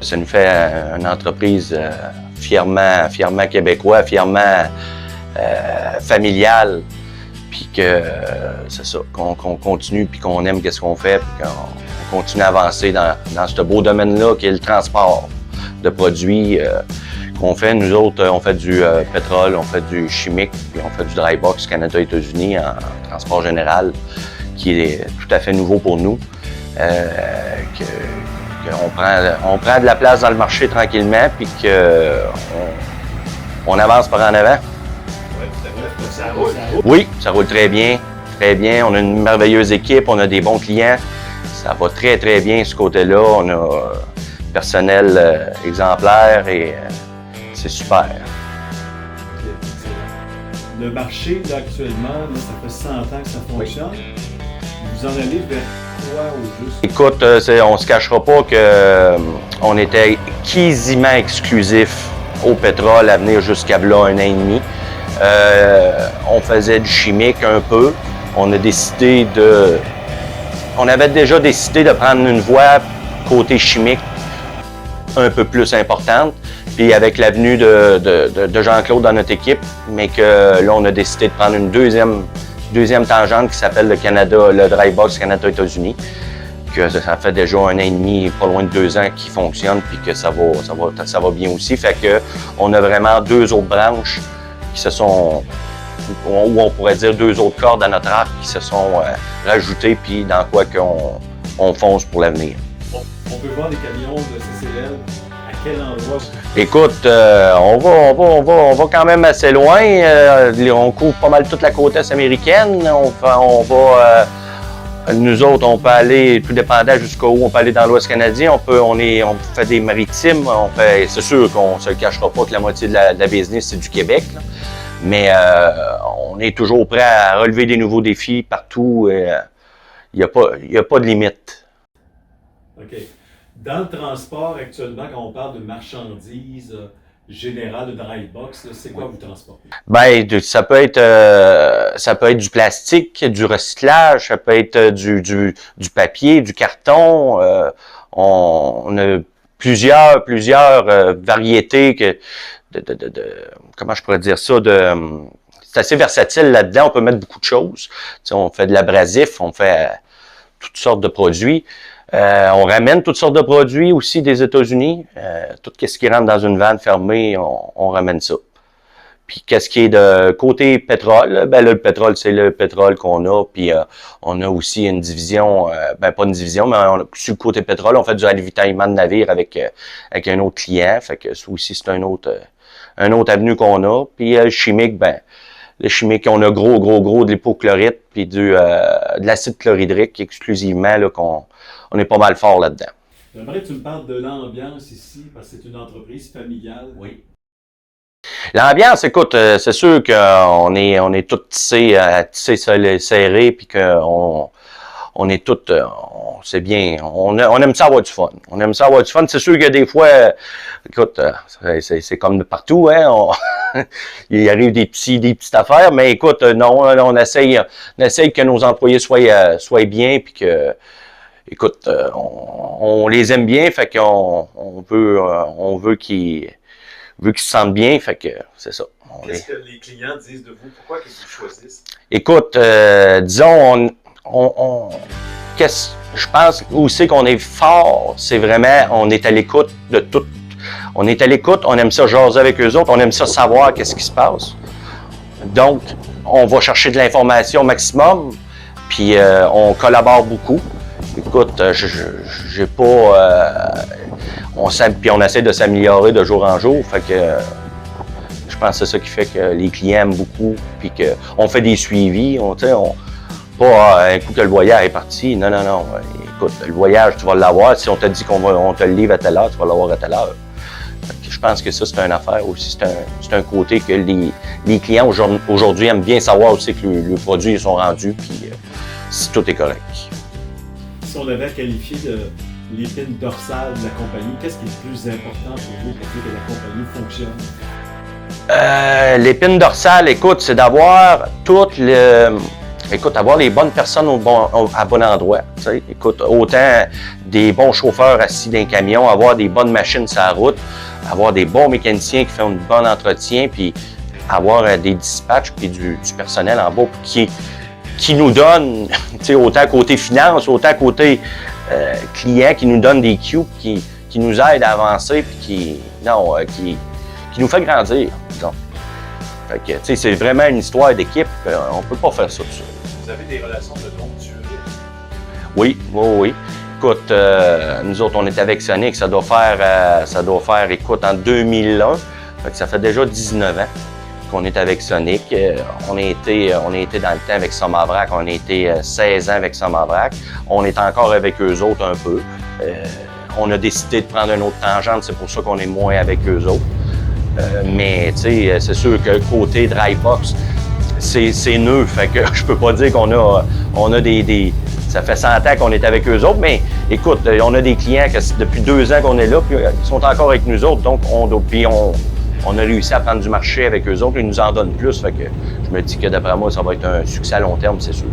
ça nous fait une entreprise fièrement québécois, fièrement familiale. Puis que c'est ça, qu'on continue, puis qu'on aime ce qu'on fait, puis qu'on continue à avancer dans ce beau domaine-là qui est le transport de produits qu'on fait. Nous autres, on fait du pétrole, on fait du chimique, puis on fait du dry box Canada-États-Unis en transport général, qui est tout à fait nouveau pour nous. On prend de la place dans le marché tranquillement, puis qu'on avance par en avant. Ça roule. Oui, ça roule très bien, très bien. On a une merveilleuse équipe, on a des bons clients. Ça va très, très bien ce côté-là. On a personnel exemplaire et c'est super. Le marché, là, actuellement, là, ça fait 100 ans que ça fonctionne. Oui. Vous en allez vers quoi au juste? Écoute, on ne se cachera pas qu'on était quasiment exclusif au pétrole à venir jusqu'à là 1 an et demi. On faisait du chimique un peu. On avait déjà décidé de prendre une voie côté chimique un peu plus importante. Puis avec la venue de Jean-Claude dans notre équipe, mais que là, on a décidé de prendre une deuxième tangente qui s'appelle le Dry Box Canada-États-Unis. Que ça fait déjà 1 an et demi, pas loin de 2 ans qu'il fonctionne, puis que ça va bien aussi. Fait que on a vraiment 2 autres branches qui se sont, ou on pourrait dire 2 autres cordes à notre arc qui se sont rajoutées, puis dans quoi qu'on fonce pour l'avenir. On peut voir des camions de CCL à quel endroit? Écoute, on va quand même assez loin. On couvre pas mal toute la côte est américaine. Nous autres, on peut aller, tout dépendant jusqu'où on peut aller dans l'Ouest canadien. On fait des maritimes. C'est sûr qu'on se le cachera pas que la moitié de la business, c'est du Québec. Là. Mais on est toujours prêt à relever des nouveaux défis partout. Il n'y a pas de limite. OK. Dans le transport, actuellement, quand on parle de marchandises générales, de dry box, c'est quoi vous transportez? Ben, ça peut être du plastique, du recyclage, ça peut être du papier, du carton. On a plusieurs variétés comment je pourrais dire ça, c'est assez versatile là-dedans, on peut mettre beaucoup de choses. T'sais, on fait de l'abrasif, on fait toutes sortes de produits. On ramène toutes sortes de produits aussi des États-Unis. Tout ce qui rentre dans une vanne fermée, on ramène ça. Puis qu'est-ce qui est de côté pétrole, ben là, le pétrole, c'est le pétrole qu'on a. Puis on a aussi une division, pas une division, mais sur le côté pétrole, on fait du ravitaillement de navires avec un autre client. Fait que ça aussi, c'est un autre avenue qu'on a. Puis le chimique, le chimique, on a gros de l'hypochlorite puis de l'acide chlorhydrique exclusivement, là, on est pas mal fort là-dedans. J'aimerais que tu me parles de l'ambiance ici, parce que c'est une entreprise familiale. Oui. L'ambiance, écoute, c'est sûr qu'on est tous tissés serrés, puis qu'on est tous, c'est bien, on aime ça avoir du fun. On aime ça avoir du fun. C'est sûr que des fois, écoute, c'est comme de partout, hein. Il arrive des petites affaires, mais écoute, non, on essaye que nos employés soient bien, puis que, écoute, on les aime bien, fait qu'on veut qu'ils se sentent bien, fait que c'est ça. Qu'est-ce que les clients disent de vous? Pourquoi ils vous choisissent? Écoute, disons, je pense aussi qu'on est fort, c'est vraiment, on est à l'écoute de tout. On est à l'écoute, on aime ça jaser avec eux autres, on aime ça savoir qu'est-ce qui se passe. Donc, on va chercher de l'information au maximum, puis on collabore beaucoup. Écoute, j'ai pas... puis on essaie de s'améliorer de jour en jour, fait que je pense que c'est ça qui fait que les clients aiment beaucoup, puis qu'on fait des suivis, pas un coup que le voyage est parti, non. Écoute, le voyage, tu vas l'avoir, si on t'a dit qu'on te le livre à telle heure, tu vas l'avoir à telle heure. Je pense que ça, c'est une affaire aussi, c'est un côté que les clients aujourd'hui aiment bien savoir aussi que les produits sont rendus, puis si tout est correct. Si on avait à qualifier l'épine dorsale de la compagnie, qu'est-ce qui est le plus important pour vous pour que la compagnie fonctionne? L'épine dorsale, écoute, c'est d'avoir tout écoute, avoir les bonnes personnes à bon endroit. Tu sais. Écoute, autant des bons chauffeurs assis dans un camion, avoir des bonnes machines sur la route, avoir des bons mécaniciens qui font un bon entretien, puis avoir des dispatchs puis du personnel en bas qui nous donne, tu sais, autant côté finance, autant côté client, qui nous donne des cues, qui nous aide à avancer, puis qui nous fait grandir, disons. Fait que, tu sais, c'est vraiment une histoire d'équipe. On peut pas faire ça tout seul. Vous avez des relations de longue durée? Oui. Écoute, nous autres, on est avec Sonic, ça doit faire, écoute, en 2001. Fait que ça fait déjà 19 ans qu'on est avec Sonic. On a été dans le temps avec Somavrac, on a été 16 ans avec Somavrac. On est encore avec eux autres un peu. On a décidé de prendre une autre tangente, c'est pour ça qu'on est moins avec eux autres. Mais tu sais, c'est sûr que côté Drybox, c'est neuf. Fait que je peux pas dire qu'on a des. Ça fait 100 ans qu'on est avec eux autres, mais écoute, on a des clients que depuis 2 ans qu'on est là, puis ils sont encore avec nous autres, donc on a réussi à prendre du marché avec eux autres, ils nous en donnent plus. Fait que je me dis que d'après moi, ça va être un succès à long terme, c'est sûr.